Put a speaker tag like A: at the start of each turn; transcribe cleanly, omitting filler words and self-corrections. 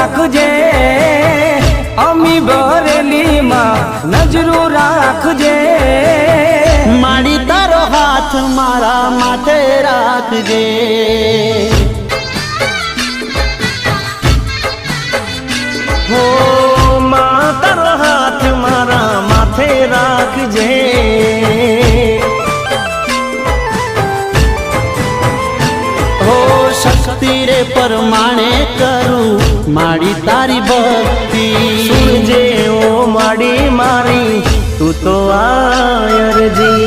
A: રાખજે અમી બરેલી માં નજરો રાખજે
B: માડી તારો હાથ મારા માથે રાખજે
A: હો માં તારો હાથ મારા માથે રાખજે
B: હો શક્તિ રે પરમાણે કરું માડી તારી ભક્તિ
A: સુનજે ઓ માડી મારી તું તો આયરજી